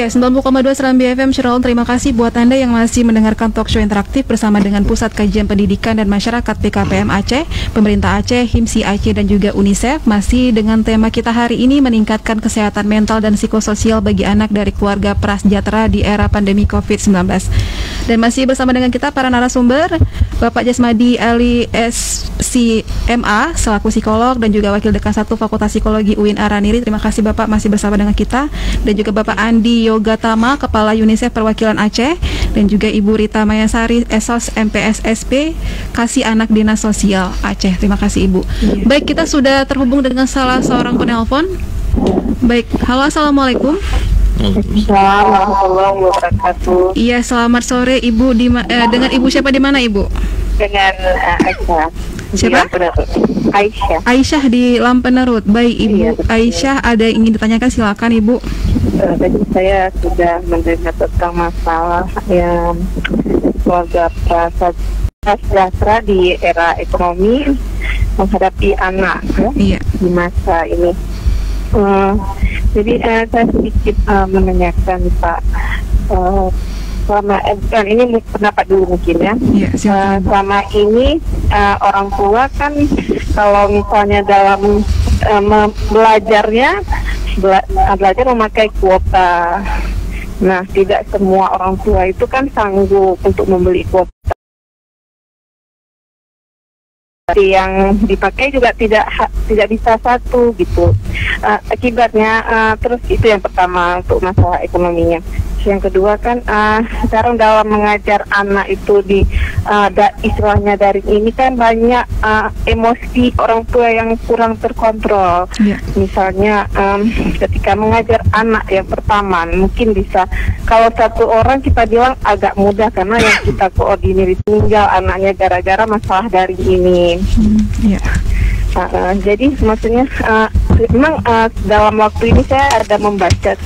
Iya, 90,2 Serambi FM Syirol. Terima kasih buat Anda yang masih mendengarkan talk show interaktif bersama dengan Pusat Kajian Pendidikan dan Masyarakat PKPM Aceh, Pemerintah Aceh, HIMSI Aceh dan juga UNICEF. Masih dengan tema kita hari ini, meningkatkan kesehatan mental dan psikososial bagi anak dari keluarga prasejahtera di era pandemi COVID-19. Dan masih bersama dengan kita para narasumber, Bapak Jasmadi Ali SCMA selaku psikolog dan juga Wakil Dekan 1 Fakultas Psikologi UIN Araniri. Terima kasih Bapak masih bersama dengan kita. Dan juga Bapak Andi Yoga Tama, Kepala UNICEF Perwakilan Aceh, dan juga Ibu Rita Mayasari, Esos MPSSP, Kasih Anak Dinas Sosial Aceh. Terima kasih Ibu. Baik, kita sudah terhubung dengan salah seorang penelpon. Baik, halo, assalamualaikum. Assalamualaikum warahmatullahi wabarakatuh. Iya, selamat sore Ibu. Dengan Ibu siapa di mana Ibu? Dengan Aisyah. Siapa? Aisyah. Aisyah di Lampenerut. Baik Ibu. Iya, Aisyah, ada yang ingin ditanyakan, silakan Ibu. Tadi saya sudah mendengar tentang masalah yang keluarga prasejahtera di era ekonomi menghadapi anak iya. di masa ini. Jadi saya sedikit menanyakan Pak, selama ini pendapat dulu mungkin ya. Selama ini orang tua kan kalau misalnya dalam belajar memakai kuota. Nah, tidak semua orang tua itu kan sanggup untuk membeli kuota. Yang dipakai juga tidak bisa satu gitu. Akibatnya terus itu yang pertama untuk masalah ekonominya. Yang kedua kan sekarang dalam mengajar anak itu di istilahnya daring ini kan banyak emosi orang tua yang kurang terkontrol. Misalnya ketika mengajar anak yang pertama mungkin bisa, kalau satu orang kita bilang agak mudah karena yang kita koordinir tinggal anaknya gara-gara masalah daring ini. Jadi maksudnya memang dalam waktu ini saya ada membaca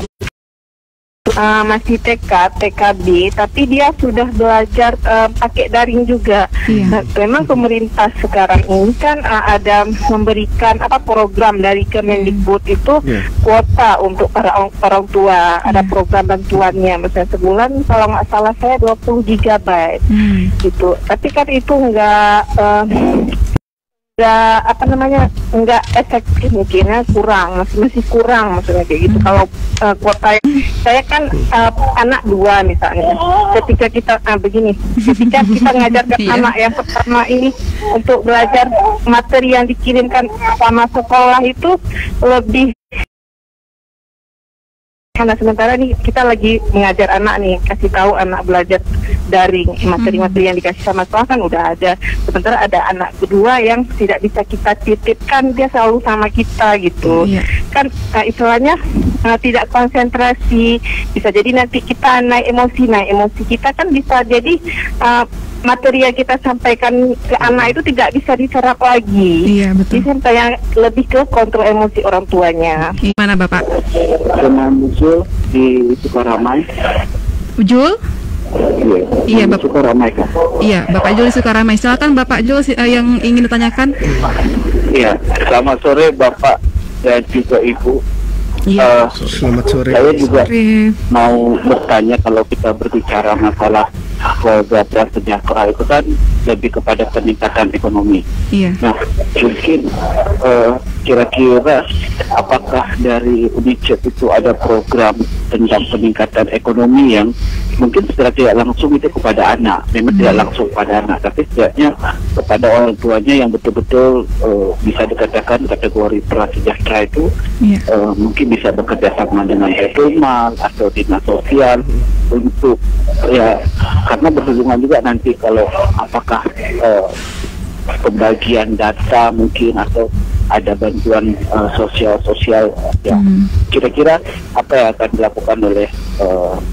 masih TK, TKB, tapi dia sudah belajar pakai daring juga. Nah, memang pemerintah sekarang ini kan ada memberikan program dari Kemendikbud itu kuota untuk para orang tua. Ada program bantuannya, misalnya sebulan kalau nggak salah saya 20 GB gitu. Tapi kan itu nggak efektif mungkin ya, masih kurang maksudnya kayak gitu. Kalau kuota saya kan anak 2 misalnya, ketika kita ketika kita mengajarkan anak yang pertama ini untuk belajar materi yang dikirimkan sama sekolah itu lebih. Karena sementara nih kita lagi mengajar anak nih, kasih tahu anak belajar daring, materi-materi yang dikasih sama sekolah kan udah ada. Sementara ada anak kedua yang tidak bisa kita titipkan, dia selalu sama kita gitu. Kan istilahnya tidak konsentrasi, bisa jadi nanti kita naik emosi kita kan bisa jadi materi yang kita sampaikan ke anak itu tidak bisa diserap lagi. Iya, betul. Jadi saya lebih ke kontrol emosi orang tuanya. Mana Bapak? Dengan Jul di Sukaramai. Jul? Iya, Bapak. Sukaramai kan? Iya, Bapak Jul di Sukaramai. Silakan Bapak Jul yang ingin ditanyakan. Iya, selamat sore Bapak dan juga Ibu. Selamat sore. Saya juga mau bertanya, kalau kita berbicara masalah keluarga prasejahtera itu kan lebih kepada peningkatan ekonomi. Nah, mungkin kira-kira apakah dari UNICEF itu ada program tentang peningkatan ekonomi yang mungkin secara tidak langsung itu kepada anak, memang tidak langsung pada anak, tapi setidaknya kepada orang tuanya yang betul-betul bisa dikatakan kategori prasejahtera itu mungkin bisa bekerja sama dengan Baitul-Mal atau dinas sosial untuk karena berhubungan juga nanti kalau apakah pembagian data mungkin atau ada bantuan sosial kira-kira apa yang akan dilakukan oleh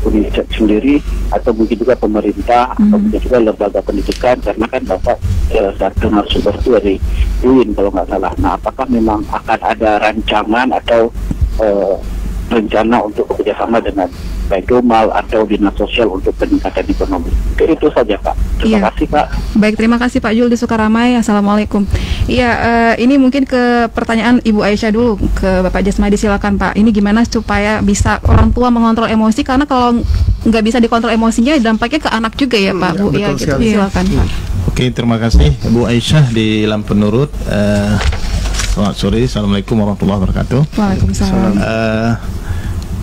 UNICEF sendiri atau mungkin juga pemerintah atau mungkin juga lembaga pendidikan, karena kan Bapak satu narasumber itu dari UIN kalau nggak salah. Nah, apakah memang akan ada rancangan atau rencana untuk bekerjasama dengan baik Domal atau Dinas Sosial untuk peningkatan ekonomi. Itu saja Pak. Terima kasih Pak. Baik, terima kasih Pak Jul di Sukaramai. Assalamualaikum. Iya, ini mungkin ke pertanyaan Ibu Aisyah dulu ke Bapak Jasmadi, silakan Pak. Ini gimana supaya bisa orang tua mengontrol emosi, karena kalau nggak bisa dikontrol emosinya dampaknya ke anak juga ya Pak Bu. Ya, gitu. Silakan Pak. Oke, terima kasih Bu Aisyah di Lampung Nurut. Selamat sore, Assalamualaikum warahmatullahi wabarakatuh. Waalaikumsalam.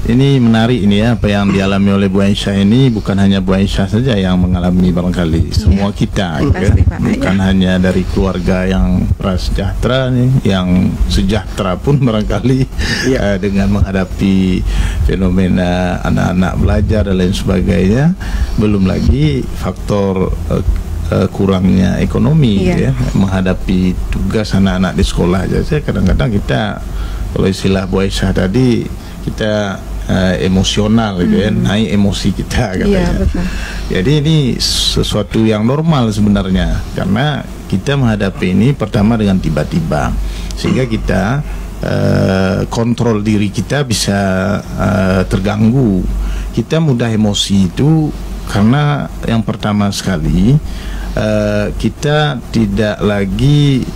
Ini menarik ini ya, apa yang dialami oleh Bu Aisyah ini bukan hanya Bu Aisyah saja yang mengalami, barangkali semua kita, bukan hanya dari keluarga yang prasejahtera nih, yang sejahtera pun barangkali dengan menghadapi fenomena anak-anak belajar dan lain sebagainya, belum lagi faktor kurangnya ekonomi ya, menghadapi tugas anak-anak di sekolah aja. Saya kadang-kadang kita, kalau istilah Bu Aisyah tadi, kita emosional gitu ya, naik emosi kita katanya. Jadi ini sesuatu yang normal sebenarnya, karena kita menghadapi ini pertama dengan tiba-tiba, sehingga kita kontrol diri kita bisa terganggu. Kita mudah emosi itu karena yang pertama sekali kita tidak lagi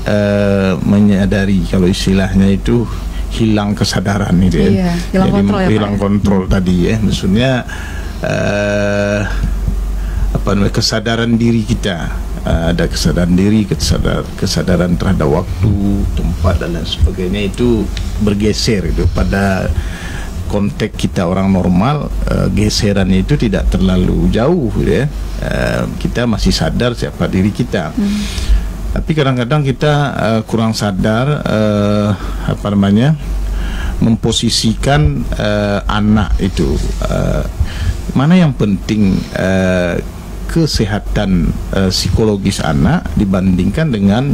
menyadari, kalau istilahnya itu hilang kesadaran itu ya. Hilang kontrol tadi ya. Maksudnya kesadaran diri kita, ada kesadaran diri, kesadaran terhadap waktu, tempat dan lain sebagainya, itu bergeser itu pada konteks kita orang normal. Geseran itu tidak terlalu jauh ya. Kita masih sadar siapa diri kita. Tapi kadang-kadang kita kurang sadar memposisikan anak itu, mana yang penting kesehatan psikologis anak dibandingkan dengan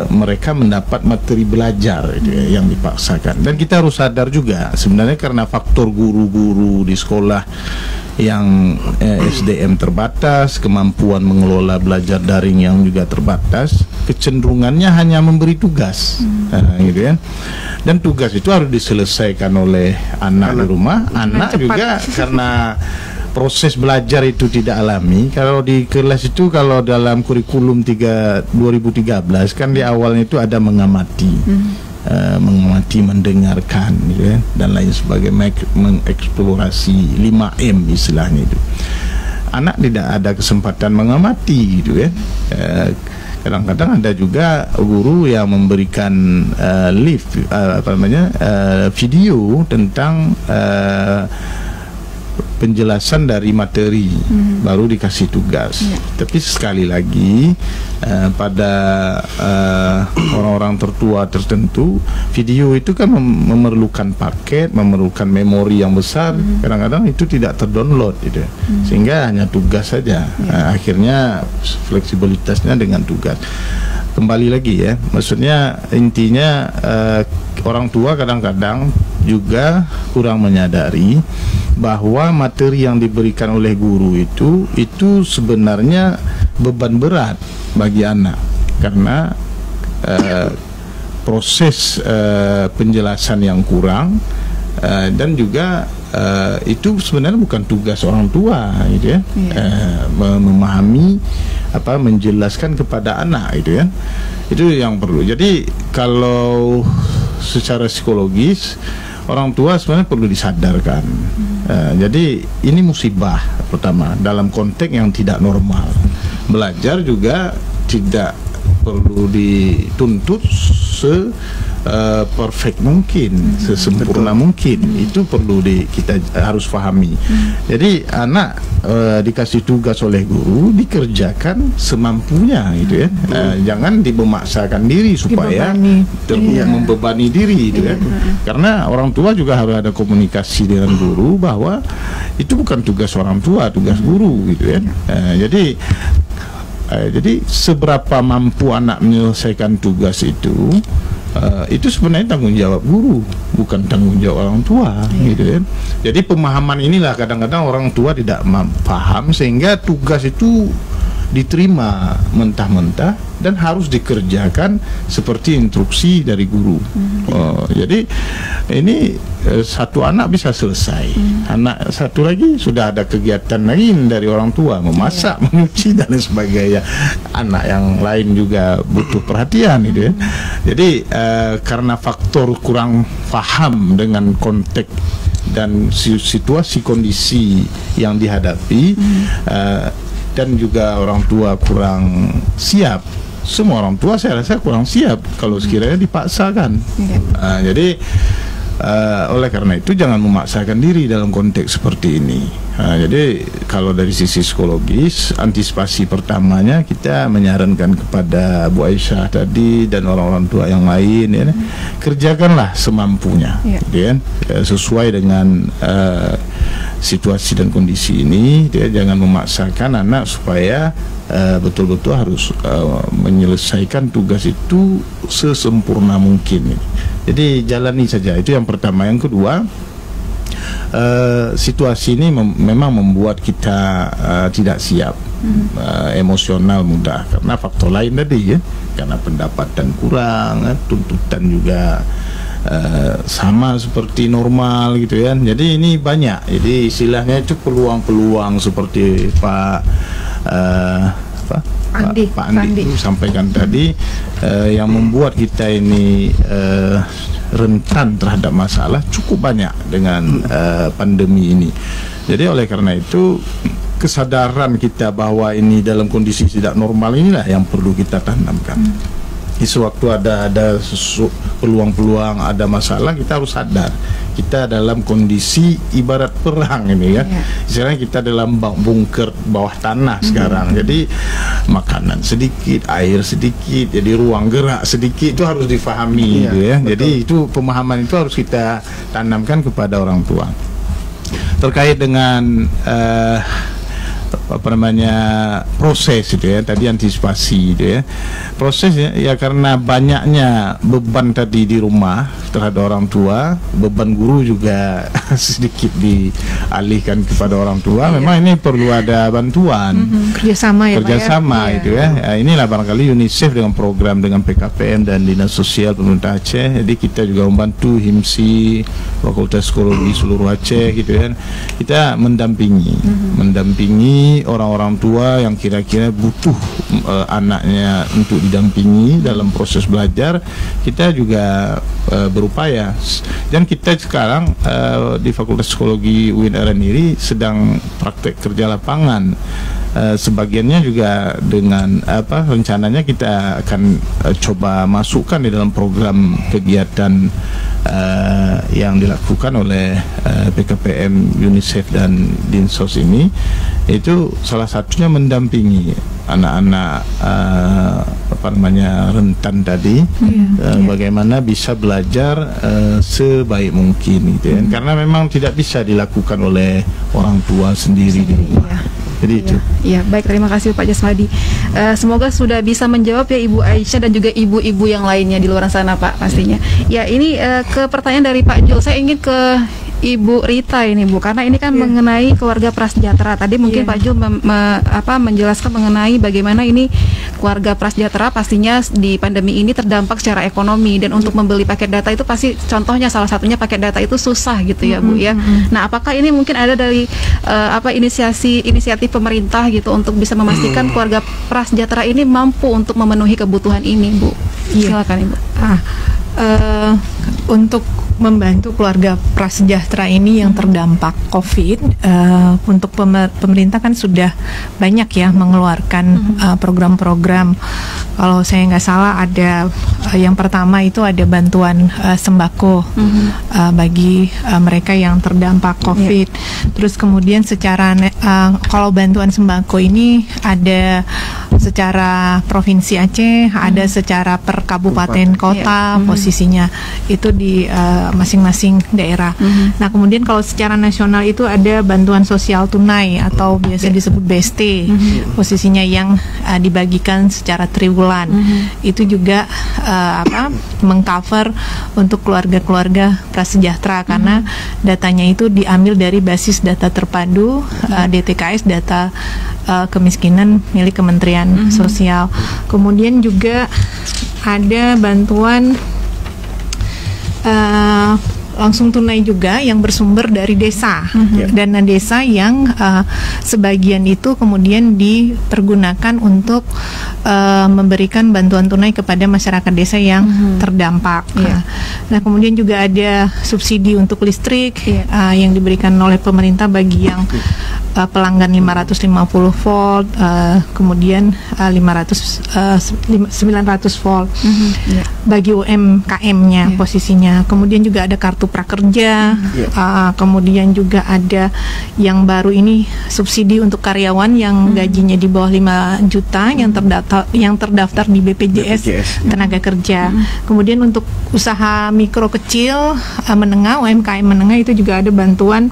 mereka mendapat materi belajar yang dipaksakan. Dan kita harus sadar juga sebenarnya karena faktor guru-guru di sekolah yang SDM terbatas, kemampuan mengelola belajar daring yang juga terbatas, kecenderungannya hanya memberi tugas, gitu ya. Dan tugas itu harus diselesaikan oleh anak di rumah. Anak juga karena proses belajar itu tidak alami. Kalau di kelas itu, kalau dalam kurikulum 2013 kan di awalnya itu ada mengamati, mengamati, mendengarkan gitu ya, dan lain sebagainya, mengeksplorasi 5M istilahnya itu. Anak tidak ada kesempatan mengamati gitu ya. Kadang-kadang ada juga guru yang memberikan video tentang penjelasan dari materi, baru dikasih tugas. Tapi sekali lagi pada orang-orang tertua tertentu, video itu kan memerlukan paket, memerlukan memori yang besar. Kadang-kadang itu tidak terdownload gitu, sehingga hanya tugas saja. Akhirnya fleksibilitasnya dengan tugas. Kembali lagi ya, maksudnya intinya orang tua kadang-kadang juga kurang menyadari bahwa materi yang diberikan oleh guru itu sebenarnya beban berat bagi anak, karena proses penjelasan yang kurang, dan juga itu sebenarnya bukan tugas orang tua gitu ya, memahami menjelaskan kepada anak itu ya, itu yang perlu. Jadi kalau secara psikologis orang tua sebenarnya perlu disadarkan. Jadi ini musibah pertama dalam konteks yang tidak normal. Belajar juga tidak perlu dituntut perfect mungkin, sesempurna mungkin. Itu perlu kita harus pahami. Jadi anak dikasih tugas oleh guru, dikerjakan semampunya gitu ya. Jangan dimemaksakan diri supaya membebani diri gitu ya. Karena orang tua juga harus ada komunikasi dengan guru bahwa itu bukan tugas orang tua, tugas guru gitu ya. Jadi seberapa mampu anak menyelesaikan tugas itu sebenarnya tanggung jawab guru, bukan tanggung jawab orang tua gitu ya. Jadi pemahaman inilah kadang-kadang orang tua tidak paham, sehingga tugas itu diterima mentah-mentah dan harus dikerjakan seperti instruksi dari guru. Jadi ini satu anak bisa selesai, anak satu lagi sudah ada kegiatan lain dari orang tua, memasak, mencuci dan lain sebagainya. Anak yang lain juga butuh perhatian itu ya. Jadi karena faktor kurang paham dengan konteks dan situasi kondisi yang dihadapi, dan juga orang tua kurang siap. Semua orang tua saya rasa kurang siap kalau sekiranya dipaksakan. Jadi oleh karena itu jangan memaksakan diri dalam konteks seperti ini. Jadi kalau dari sisi psikologis, antisipasi pertamanya kita menyarankan kepada Bu Aisyah tadi dan orang-orang tua yang lain ya, kerjakanlah semampunya, ya, sesuai dengan situasi dan kondisi ini. Dia jangan memaksakan anak supaya betul-betul harus menyelesaikan tugas itu sesempurna mungkin. Jadi jalani saja, itu yang pertama. Yang kedua, situasi ini memang membuat kita tidak siap, emosional mudah karena faktor lain tadi ya, karena pendapatan kurang, tuntutan juga sama seperti normal gitu ya. Jadi ini banyak. Jadi istilahnya itu peluang-peluang seperti Pak Andi sampaikan tadi, yang membuat kita ini rentan terhadap masalah cukup banyak dengan pandemi ini. Jadi oleh karena itu kesadaran kita bahwa ini dalam kondisi tidak normal inilah yang perlu kita tanamkan. Sewaktu ada peluang-peluang, ada masalah, kita harus sadar kita dalam kondisi ibarat perang ini ya. Istilahnya kita dalam bunker bawah tanah sekarang. Jadi makanan sedikit, air sedikit, jadi ruang gerak sedikit, itu harus difahami gitu ya. Jadi itu pemahaman itu harus kita tanamkan kepada orang tua. Terkait dengan proses itu ya, tadi antisipasi itu ya, prosesnya ya karena banyaknya beban tadi di rumah terhadap orang tua, beban guru juga sedikit dialihkan kepada orang tua. Memang ini perlu ada bantuan, kerjasama itu ya. Inilah barangkali UNICEF dengan program dengan PKPM dan Dinas Sosial Pemerintah Aceh. Jadi kita juga membantu HIMSI, Fakultas Psikologi seluruh Aceh gitu kan. Kita mendampingi orang-orang tua yang kira-kira butuh anaknya untuk didampingi dalam proses belajar. Kita juga berupaya, dan kita sekarang di Fakultas Psikologi UIN ini sedang praktek kerja lapangan. Sebagiannya juga dengan rencananya kita akan coba masukkan di dalam program kegiatan yang dilakukan oleh PKPM, UNICEF dan Dinsos ini. Itu salah satunya mendampingi anak-anak rentan tadi, bagaimana bisa belajar sebaik mungkin gitu ya. Karena memang tidak bisa dilakukan oleh orang tua sendiri di rumah. Jadi itu. Ya, baik, terima kasih Pak Jasmadi. Semoga sudah bisa menjawab ya Ibu Aisyah dan juga ibu-ibu yang lainnya di luar sana Pak pastinya. Ya, ini ke pertanyaan dari Pak Jul. Saya ingin ke Ibu Rita ini Bu, karena ini kan mengenai keluarga prasejahtera. Tadi mungkin Pak Jul menjelaskan mengenai bagaimana ini keluarga prasejahtera pastinya di pandemi ini terdampak secara ekonomi, dan untuk membeli paket data itu pasti contohnya salah satunya paket data itu susah gitu ya Bu ya. Nah, apakah ini mungkin ada dari inisiatif pemerintah gitu untuk bisa memastikan keluarga prasejahtera ini mampu untuk memenuhi kebutuhan ini Bu? Silakan Ibu. Untuk membantu keluarga prasejahtera ini yang terdampak COVID, untuk pemerintah kan sudah banyak ya mengeluarkan program-program. Kalau saya nggak salah ada yang pertama itu ada bantuan sembako bagi mereka yang terdampak COVID. Terus kemudian secara kalau bantuan sembako ini ada secara provinsi Aceh, ada secara per kabupaten kota posisinya itu di masing-masing daerah. Nah, kemudian kalau secara nasional itu ada bantuan sosial tunai atau biasa disebut BST, posisinya yang dibagikan secara triwulan. Itu juga mengcover untuk keluarga-keluarga prasejahtera karena datanya itu diambil dari basis data terpadu DTKS, data kemiskinan milik Kementerian Sosial. Kemudian juga ada bantuan langsung tunai juga yang bersumber dari desa, dana desa yang sebagian itu kemudian dipergunakan untuk memberikan bantuan tunai kepada masyarakat desa yang terdampak. Nah, kemudian juga ada subsidi untuk listrik yang diberikan oleh pemerintah bagi yang pelanggan 550 volt, kemudian 900 volt bagi UMKM-nya posisinya. Kemudian juga ada kartu prakerja, kemudian juga ada yang baru ini subsidi untuk karyawan yang gajinya di bawah 5 juta yang terdaftar di BPJS tenaga kerja. Kemudian untuk usaha mikro kecil menengah, UMKM menengah itu juga ada bantuan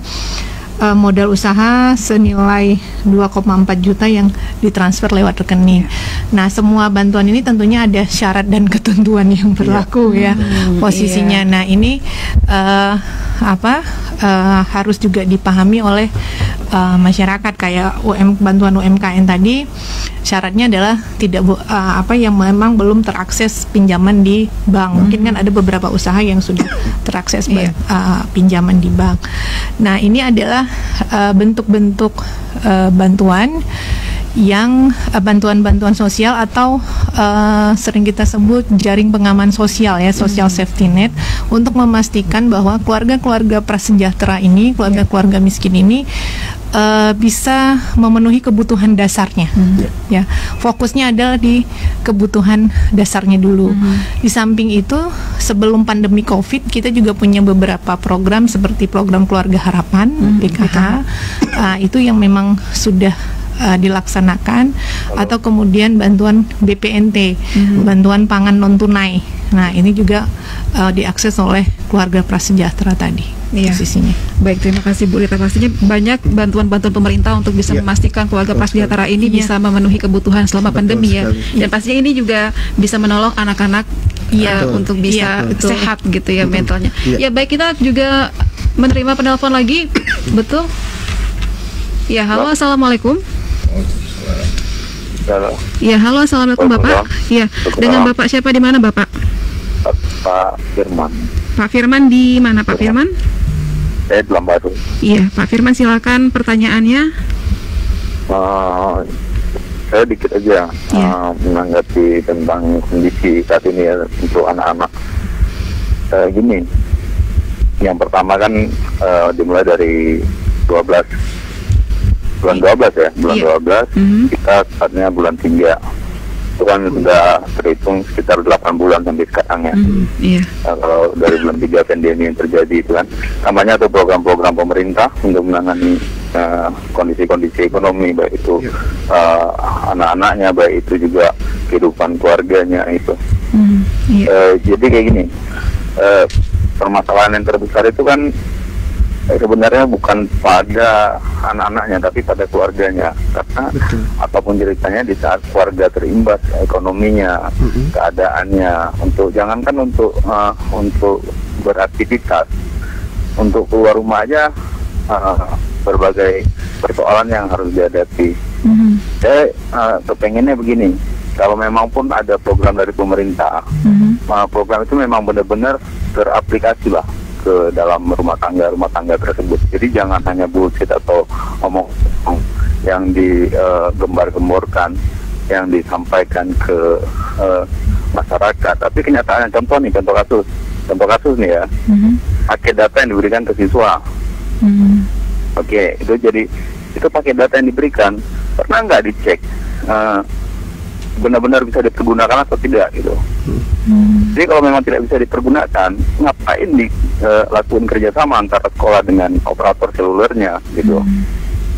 modal usaha senilai 2,4 juta yang ditransfer lewat rekening. Nah, semua bantuan ini tentunya ada syarat dan ketentuan yang berlaku posisinya. Nah, ini harus juga dipahami oleh masyarakat. Kayak bantuan UMKM tadi, syaratnya adalah tidak yang memang belum terakses pinjaman di bank. Mungkin kan ada beberapa usaha yang sudah terakses pinjaman di bank. Nah, ini adalah bentuk-bentuk bantuan yang bantuan-bantuan sosial atau sering kita sebut jaring pengaman sosial social safety net, untuk memastikan bahwa keluarga-keluarga prasejahtera ini, keluarga-keluarga miskin ini bisa memenuhi kebutuhan dasarnya. Fokusnya adalah di kebutuhan dasarnya dulu. Di samping itu, sebelum pandemi COVID, kita juga punya beberapa program seperti program Keluarga Harapan PKH, itu yang memang sudah dilaksanakan, atau kemudian bantuan BPNT, bantuan pangan non tunai. Nah, ini juga diakses oleh keluarga prasejahtera tadi. Posisinya. Baik, terima kasih Bu Rita. Pastinya banyak bantuan-bantuan pemerintah untuk bisa memastikan keluarga prasejahtera ini bisa memenuhi kebutuhan selama pandemi dan pastinya ini juga bisa menolong anak-anak untuk bisa sehat gitu mentalnya. Baik, kita juga menerima penelpon lagi. Betul? Halo, assalamualaikum. Halo, assalamualaikum Bapak. Dengan Bapak siapa, di mana Bapak? Pak Firman. Pak Firman di mana Pak Firman? Saya di Lambadu. Pak Firman, silakan pertanyaannya. Saya dikit aja menanggapi tentang kondisi saat ini untuk anak-anak. Gini, yang pertama kan dimulai dari 12 bulan 12 kita saatnya bulan 3 itu kan sudah terhitung sekitar 8 bulan sampai sekarang kalau dari bulan 3 pandemi yang terjadi itu kan namanya atau program-program pemerintah untuk menangani kondisi-kondisi ekonomi, baik itu anak-anaknya, baik itu juga kehidupan keluarganya itu. Jadi kayak gini, permasalahan yang terbesar itu kan sebenarnya bukan pada anak-anaknya tapi pada keluarganya, karena apapun ceritanya di saat keluarga terimbas ekonominya, keadaannya, jangankan untuk beraktivitas, untuk keluar rumah aja berbagai persoalan yang harus dihadapi. Saya kepengennya begini, kalau memang pun ada program dari pemerintah, program itu memang benar-benar teraplikasi lah ke dalam rumah tangga tersebut. Jadi jangan hanya bullshit atau omong yang digembar-gemborkan, yang disampaikan ke masyarakat. Tapi kenyataannya, contoh kasus nih ya, paket data yang diberikan ke siswa. Itu paket data yang diberikan, pernah nggak dicek benar-benar bisa dipergunakan atau tidak gitu. Jadi kalau memang tidak bisa dipergunakan, ngapain dilakukan kerjasama antara sekolah dengan operator selulernya gitu.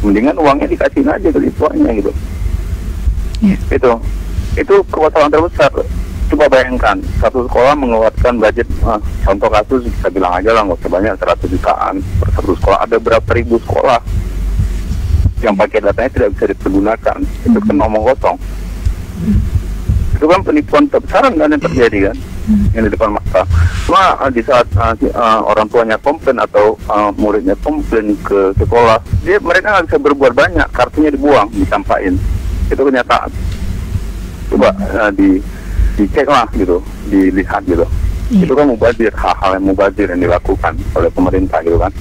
Mendingan uangnya dikasih aja ke siswanya gitu. Itu permasalahan terbesar. Coba bayangkan, satu sekolah mengeluarkan budget, contoh kasus kita bilang aja lah, nggak usah banyak, 100 jutaan per satu sekolah. Ada berapa ribu sekolah yang pakai datanya tidak bisa dipergunakan. Itu kan omong kosong. Itu kan penipuan besar-besaran kan yang terjadi kan, yang di depan mata. Cuma di saat orang tuanya komplain atau muridnya komplain ke sekolah, mereka nggak bisa berbuat banyak, kartunya dibuang, disampaikan. Itu kenyataan. Coba dicek lah gitu, dilihat gitu. Itu kan mubazir, hal-hal yang mubazir yang dilakukan oleh pemerintah gitu kan.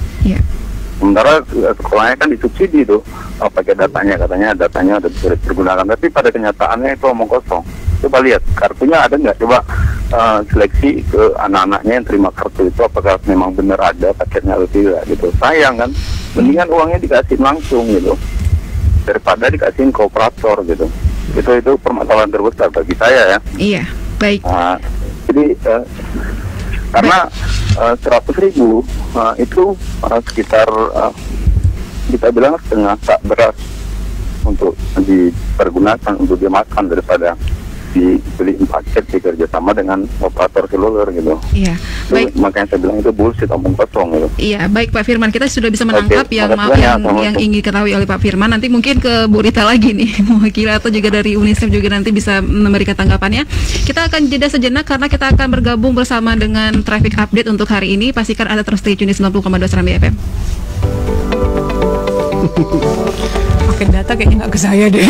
Sementara sekolahnya kan disubsidi tuh, pakai katanya datanya udah bisa dipergunakan, tapi pada kenyataannya itu omong kosong. Coba lihat kartunya ada nggak, coba seleksi ke anak-anaknya yang terima kartu itu, apakah memang benar ada paketnya atau tidak gitu. Sayang kan, mendingan uangnya dikasih langsung gitu daripada dikasihin ke operator gitu. Itu permasalahan terbesar bagi saya ya. Iya, baik. Jadi karena 100.000 itu sekitar kita bilang setengah sak beras untuk dipergunakan untuk dimakan daripada dibeli paket dikerjasama dengan operator seluler gitu. Iya, baik. Makanya saya bilang itu bullshit, omong kosong gitu. Iya, baik Pak Firman, kita sudah bisa menangkap yang ingin diketahui oleh Pak Firman. Nanti mungkin ke Bu Rita lagi nih, mewakili atau juga dari UNICEF juga nanti bisa memberikan tanggapannya. Kita akan jeda sejenak karena kita akan bergabung bersama dengan Traffic Update untuk hari ini. Pastikan Anda terus stay tune di 90,2 Serambi FM. Pakai data kayaknya nggak ke saya deh.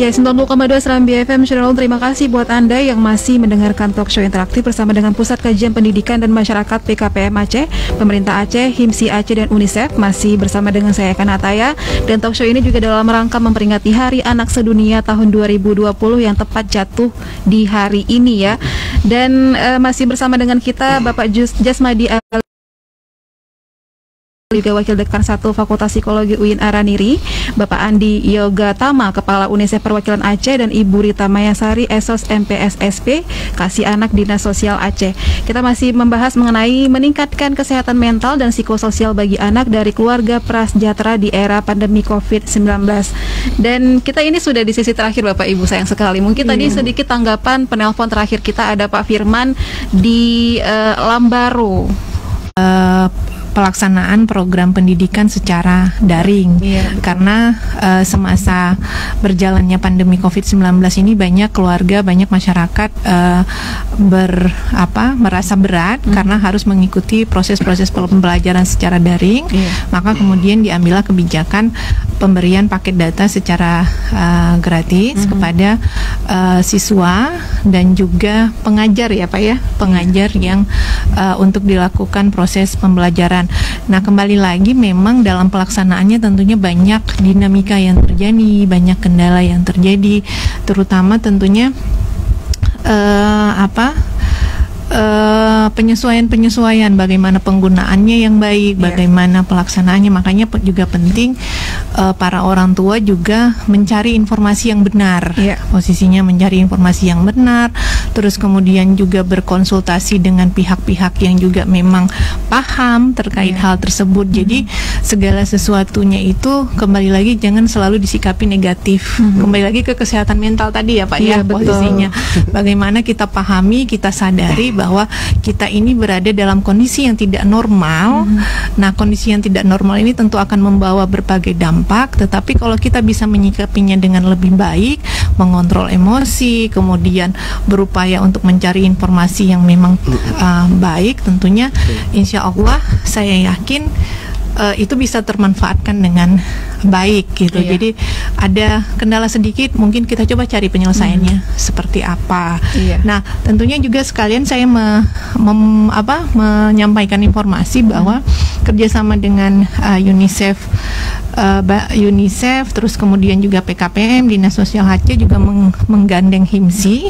Ya, 90,2 Serambi FM. Terima kasih buat Anda yang masih mendengarkan talk show interaktif bersama dengan Pusat Kajian Pendidikan dan Masyarakat PKPM Aceh, Pemerintah Aceh, HIMSI Aceh, dan UNICEF. Masih bersama dengan saya Eka Nataya. Dan talk show ini juga dalam rangka memperingati Hari Anak Sedunia tahun 2020 yang tepat jatuh di hari ini ya. Dan masih bersama dengan kita Bapak Jasmadi juga Wakil Dekan 1 Fakultas Psikologi UIN Araniri, Bapak Andi Yoga Tama, Kepala UNICEF Perwakilan Aceh, dan Ibu Rita Mayasari, Esos MPSSP, Kasih Anak Dinas Sosial Aceh. Kita masih membahas mengenai meningkatkan kesehatan mental dan psikososial bagi anak dari keluarga prasejahtera di era pandemi COVID-19. Dan kita ini sudah di sesi terakhir Bapak Ibu, sayang sekali. Mungkin tadi sedikit tanggapan penelpon terakhir kita, ada Pak Firman di Lambaro. Pelaksanaan program pendidikan secara daring karena semasa berjalannya pandemi COVID-19 ini banyak keluarga, banyak masyarakat merasa berat karena harus mengikuti proses-proses pembelajaran secara daring, maka kemudian diambillah kebijakan pemberian paket data secara gratis kepada siswa dan juga pengajar ya Pak ya, pengajar yang untuk dilakukan proses pembelajaran. Nah, kembali lagi memang dalam pelaksanaannya tentunya banyak dinamika yang terjadi, banyak kendala yang terjadi, terutama tentunya penyesuaian bagaimana penggunaannya yang baik, bagaimana pelaksanaannya. Makanya juga penting para orang tua juga mencari informasi yang benar, posisinya mencari informasi yang benar, terus kemudian juga berkonsultasi dengan pihak-pihak yang juga memang paham terkait hal tersebut. Jadi segala sesuatunya itu kembali lagi jangan selalu disikapi negatif. Kembali lagi ke kesehatan mental tadi ya Pak ya, posisinya bagaimana kita pahami, kita sadari bahwa kita ini berada dalam kondisi yang tidak normal. Nah, kondisi yang tidak normal ini tentu akan membawa berbagai dampak, tetapi kalau kita bisa menyikapinya dengan lebih baik, mengontrol emosi, kemudian berupaya untuk mencari informasi yang memang baik, tentunya insya Allah saya yakin itu bisa termanfaatkan dengan baik gitu. Jadi ada kendala sedikit, mungkin kita coba cari penyelesaiannya seperti apa. Nah, tentunya juga sekalian saya menyampaikan informasi bahwa kerjasama dengan UNICEF, terus kemudian juga PKPM, Dinas Sosial Aceh juga menggandeng HIMSI.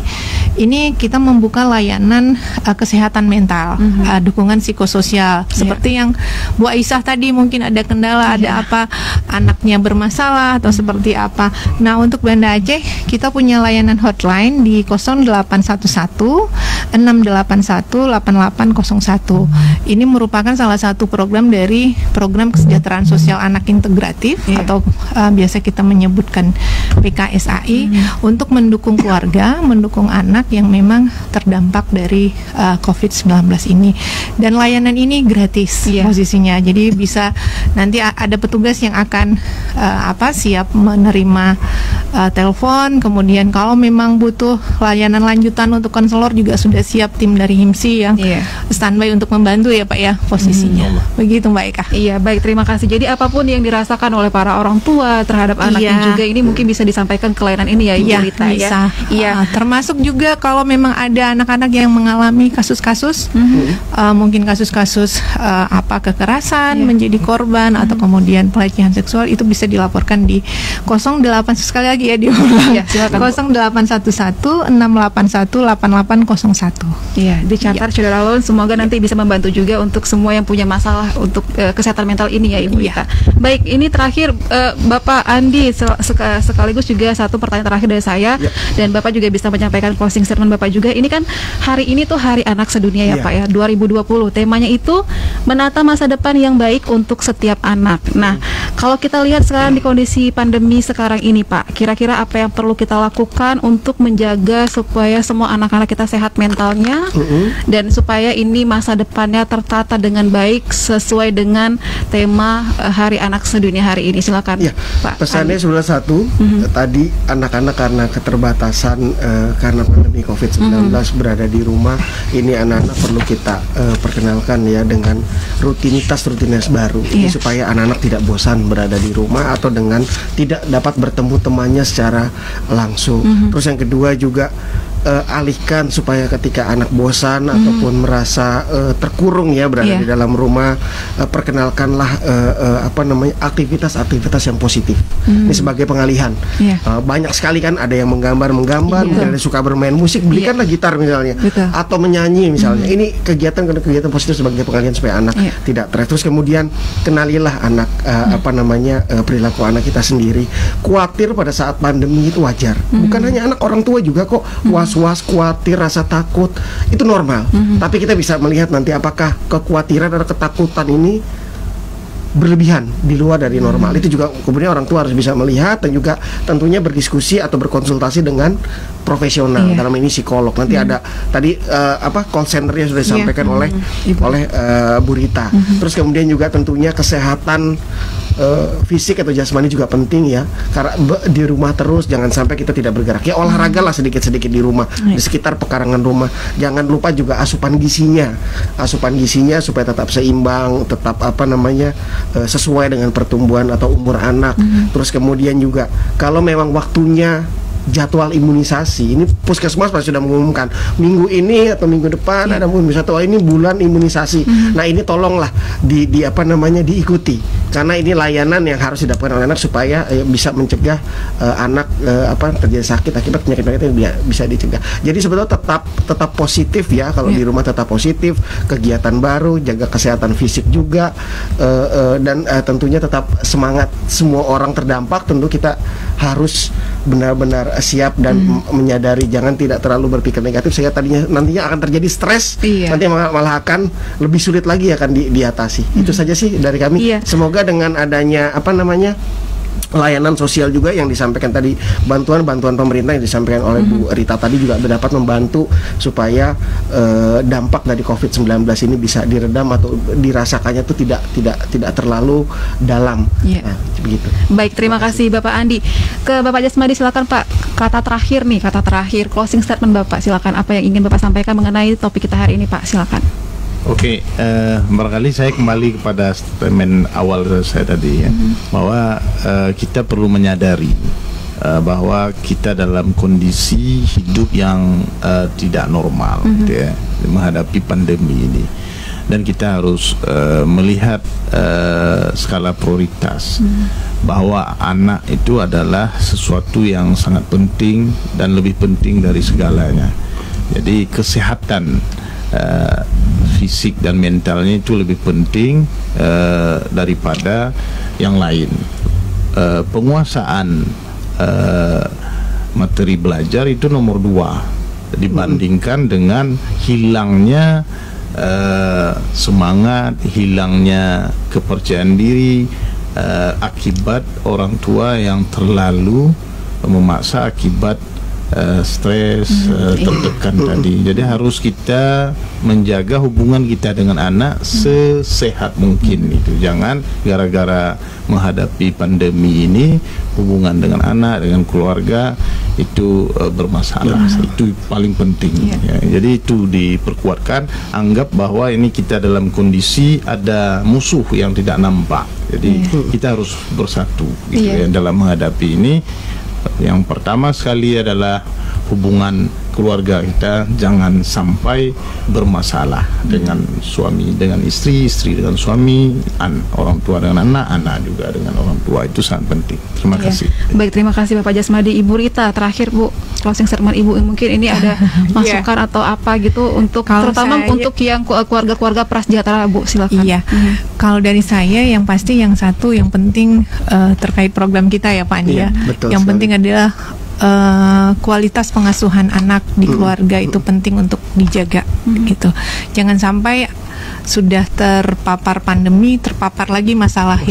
ini kita membuka layanan kesehatan mental, dukungan psikososial, seperti yang Bu Aisyah tadi mungkin ada kendala, ada apa, anaknya bermasalah atau seperti apa. Nah, untuk Banda Aceh kita punya layanan hotline di 0811 681 8801. Ini merupakan salah satu program dari program kesejahteraan sosial anak integratif atau biasa kita menyebutkan PKSAI untuk mendukung keluarga, mendukung anak yang memang terdampak dari COVID-19 ini. Dan layanan ini gratis posisinya. Jadi bisa nanti ada petugas yang akan siap menerima telepon, kemudian kalau memang butuh layanan lanjutan untuk konselor juga sudah siap tim dari HIMSI yang standby untuk membantu ya Pak ya posisinya. Begitu Mbak Eka. Iya, baik, terima kasih. Jadi apapun yang dirasakan oleh para orang tua terhadap anaknya juga ini mungkin bisa disampaikan ke layanan ini ya Ibu Rita bisa. Iya. Termasuk juga kalau memang ada anak-anak yang mengalami kasus-kasus mungkin kasus-kasus kekerasan, menjadi korban atau kemudian pelecehan seksual, itu bisa dilaporkan di 08 sekali lagi ya diulang. 0811 681 8801. Iya, dicatat Saudara Lon, semoga nanti bisa membantu juga untuk semua yang punya masalah untuk kesehatan mental ini ya Ibu Rita. Baik, ini terakhir Bapak Andi sekaligus juga satu pertanyaan terakhir dari saya dan Bapak juga bisa menyampaikan closing statement Bapak juga. Ini kan hari ini tuh Hari Anak Sedunia ya Pak ya, 2020. Temanya itu menata masa depan yang baik untuk setiap anak. Nah, kalau kita lihat sekarang di kondisi pandemi sekarang ini Pak, kira-kira apa yang perlu kita lakukan untuk menjaga supaya semua anak-anak kita sehat mentalnya dan supaya ini masa depannya tertata dengan baik sesuai dengan tema Hari Anak Sedunia hari ini. Silakan Pak. Pesannya sebenarnya satu, tadi anak-anak karena keterbatasan karena pandemi COVID-19 berada di rumah, ini anak-anak perlu kita perkenalkan ya dengan rutinitas baru supaya anak-anak tidak bosan berada di rumah atau dengan tidak dapat bertemu temannya secara langsung. Terus yang kedua juga alihkan supaya ketika anak bosan ataupun merasa terkurung ya berada di dalam rumah, perkenalkanlah aktivitas-aktivitas yang positif. Ini sebagai pengalihan. Banyak sekali kan ada yang menggambar, mungkin ada suka bermain musik, belikanlah gitar misalnya, atau menyanyi misalnya. Ini kegiatan positif sebagai pengalihan supaya anak tidak stres. Terus kemudian kenalilah anak perilaku anak kita sendiri. Khawatir pada saat pandemi itu wajar. Bukan hanya anak, orang tua juga kok was-was, khawatir, rasa takut, itu normal. Tapi kita bisa melihat nanti apakah kekhawatiran atau ketakutan ini berlebihan di luar dari normal. Itu juga kemudian orang tua harus bisa melihat dan juga tentunya berdiskusi atau berkonsultasi dengan profesional, dalam ini psikolog. Nanti ada tadi call centernya sudah disampaikan oleh Bu Rita. Terus kemudian juga tentunya kesehatan fisik atau jasmani juga penting ya, karena di rumah terus jangan sampai kita tidak bergerak. Ya olahraga lah sedikit-sedikit di rumah, di sekitar pekarangan rumah. Jangan lupa juga asupan gizinya supaya tetap seimbang, tetap sesuai dengan pertumbuhan atau umur anak. Terus kemudian juga kalau memang waktunya jadwal imunisasi, ini Puskesmas pasti sudah mengumumkan minggu ini atau minggu depan ada imunisasi, atau ini bulan imunisasi. Nah ini tolonglah diikuti, karena ini layanan yang harus didapatkan oleh anak supaya bisa mencegah anak terjadi sakit akibat penyakit-penyakit yang bisa dicegah. Jadi sebetulnya tetap positif ya, kalau di rumah tetap positif, kegiatan baru, jaga kesehatan fisik juga, dan tentunya tetap semangat. Semua orang terdampak, tentu kita harus benar-benar siap dan menyadari, jangan tidak terlalu berpikir negatif sehingga nantinya akan terjadi stres, nanti malah akan lebih sulit lagi akan diatasi. Itu saja sih dari kami. Semoga dengan adanya layanan sosial juga yang disampaikan tadi, bantuan pemerintah yang disampaikan oleh Bu Rita tadi juga dapat membantu supaya dampak dari COVID-19 ini bisa diredam atau dirasakannya itu tidak terlalu dalam. Nah, begitu. Baik, terima kasih Bapak Andi. Ke Bapak Jasmadi silakan Pak, kata terakhir closing statement Bapak, silakan, apa yang ingin Bapak sampaikan mengenai topik kita hari ini Pak, silakan. Oke, barangkali saya kembali kepada statement awal saya tadi ya, bahwa kita perlu menyadari bahwa kita dalam kondisi hidup yang tidak normal gitu ya, menghadapi pandemi ini, dan kita harus melihat skala prioritas bahwa anak itu adalah sesuatu yang sangat penting dan lebih penting dari segalanya. Jadi kesehatan fisik dan mentalnya itu lebih penting daripada yang lain. Penguasaan materi belajar itu nomor 2 dibandingkan dengan hilangnya semangat, hilangnya kepercayaan diri akibat orang tua yang terlalu memaksa akibat stres, tertekan tadi. Jadi harus kita menjaga hubungan kita dengan anak sesehat mungkin itu. Jangan gara-gara menghadapi pandemi ini hubungan dengan anak, dengan keluarga itu bermasalah. Itu paling penting. Ya. Jadi itu diperkuatkan. Anggap bahwa ini kita dalam kondisi ada musuh yang tidak nampak. Jadi kita harus bersatu gitu ya, dalam menghadapi ini. Yang pertama sekali adalah hubungan keluarga kita jangan sampai bermasalah dengan suami dengan istri, istri dengan suami, orang tua dengan anak, anak juga dengan orang tua. Itu sangat penting. Terima kasih. Baik, terima kasih Bapak Jasmadi. Ibu Rita, terakhir Bu, closing statement Ibu, mungkin ini ada masukan atau apa gitu untuk terutama untuk yang keluarga-keluarga prasejahtera, Bu, silakan. Kalau dari saya yang pasti yang satu yang penting terkait program kita ya Pak Andi ya. Yang penting adalah kualitas pengasuhan anak di keluarga itu penting untuk dijaga gitu. Jangan sampai sudah terpapar pandemi terpapar lagi masalah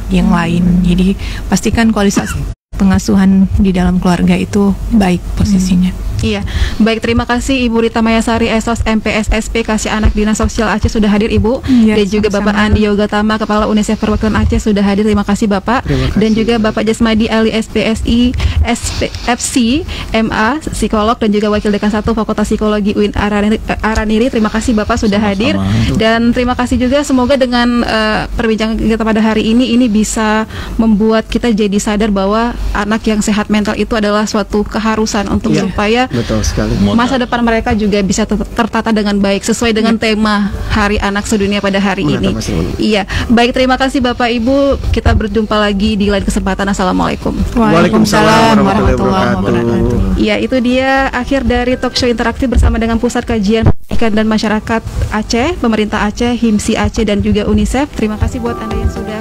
yang lain. Jadi pastikan kualitas pengasuhan di dalam keluarga itu baik posisinya. Iya, baik, terima kasih Ibu Rita Mayasari, Esos MPSSP Kasih Anak Dinas Sosial Aceh sudah hadir Ibu, dan juga Bapak Andi Yogatama, Kepala UNICEF Perwakilan Aceh sudah hadir. Terima kasih Bapak. Dan juga Bapak Jasmadi Ali SPSI FC MA Psikolog dan juga Wakil Dekan 1 Fakultas Psikologi UIN Araniri. Terima kasih Bapak sudah hadir. Dan terima kasih juga, semoga dengan perbincangan kita pada hari ini bisa membuat kita jadi sadar bahwa anak yang sehat mental itu adalah suatu keharusan untuk supaya masa depan mereka juga bisa tertata dengan baik sesuai dengan tema Hari Anak Sedunia pada hari ini. Iya, baik, terima kasih Bapak Ibu. Kita berjumpa lagi di lain kesempatan. Assalamualaikum. Waalaikumsalam warahmatullahi wabarakatuh. Iya, itu dia akhir dari talk show interaktif bersama dengan Pusat Kajian Pendidikan dan Masyarakat Aceh, Pemerintah Aceh, HIMSI Aceh dan juga UNICEF. Terima kasih buat Anda yang sudah